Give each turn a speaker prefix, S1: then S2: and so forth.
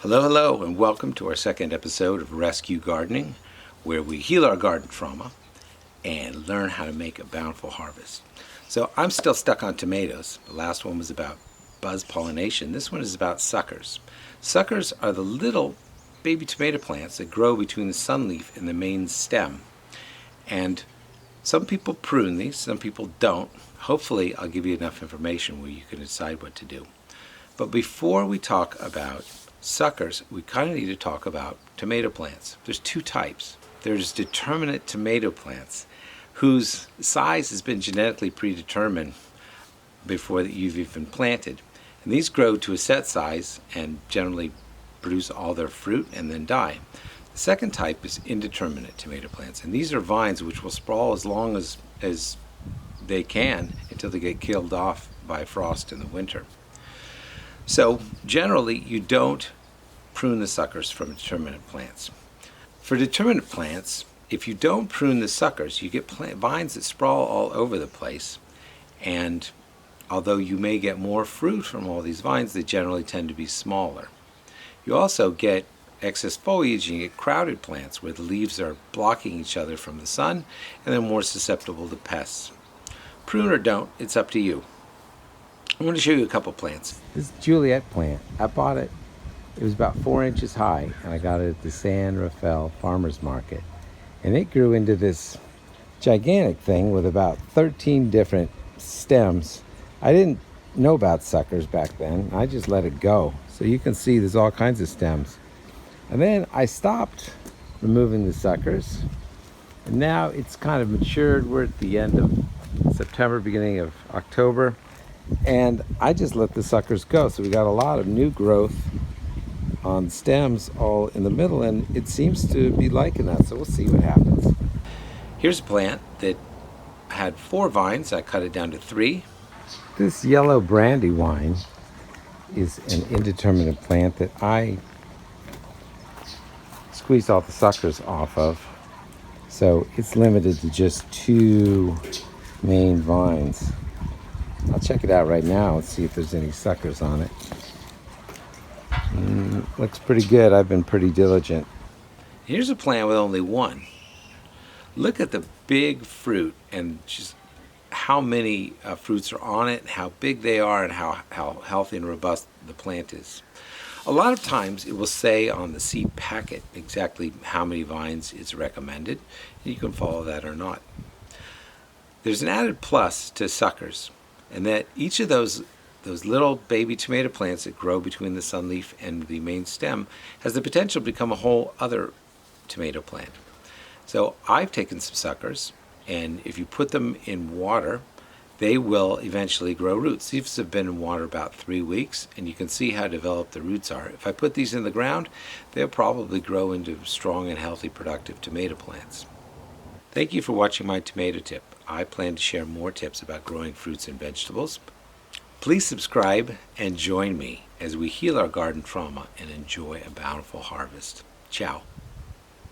S1: Hello, hello, and welcome to our second episode of Rescue Gardening, where we heal our garden trauma and learn how to make a bountiful harvest. So I'm still stuck on tomatoes. The last one was about buzz pollination. This one is about suckers. Suckers are the little baby tomato plants that grow between the sunleaf and the main stem. And some people prune these, some people don't. Hopefully I'll give you enough information where you can decide what to do. But before we talk about suckers, we kind of need to talk about tomato plants. There's two types. There's determinate tomato plants whose size has been genetically predetermined before you've even planted. And these grow to a set size and generally produce all their fruit and then die. The second type is indeterminate tomato plants, and these are vines which will sprawl as long as they can until they get killed off by frost in the winter. So generally you don't prune the suckers from determinate plants. For determinate plants, if you don't prune the suckers, you get vines that sprawl all over the place, and although you may get more fruit from all these vines, they generally tend to be smaller. You also get excess foliage and you get crowded plants where the leaves are blocking each other from the sun and they're more susceptible to pests. Prune or don't, it's up to you. I'm going to show you a couple plants. This Juliet plant, I bought it. It was about 4 inches high, and I got it at the San Rafael Farmers Market. And it grew into this gigantic thing with about 13 different stems. I didn't know about suckers back then. I just let it go. So you can see there's all kinds of stems. And then I stopped removing the suckers. And now it's kind of matured. We're at the end of September, beginning of October. And I just let the suckers go. So we got a lot of new growth on stems all in the middle, and it seems to be liking that. So we'll see what happens. Here's a plant that had 4 vines. I cut it down to 3. This yellow brandy wine is an indeterminate plant that I squeezed all the suckers off of. So it's limited to just 2 main vines. I'll check it out right now and see if there's any suckers on it. Looks pretty good. I've been pretty diligent. Here's a plant with only 1. Look at the big fruit and just how many fruits are on it, how big they are, and how healthy and robust the plant is. A lot of times it will say on the seed packet exactly how many vines is recommended, and you can follow that or not. There's an added plus to suckers, and that each of those little baby tomato plants that grow between the sunleaf and the main stem has the potential to become a whole other tomato plant. So I've taken some suckers, and if you put them in water, they will eventually grow roots. These have been in water about 3 weeks, and you can see how developed the roots are. If I put these in the ground, they'll probably grow into strong and healthy, productive tomato plants. Thank you for watching my tomato tip. I plan to share more tips about growing fruits and vegetables. Please subscribe and join me as we heal our garden trauma and enjoy a bountiful harvest. Ciao.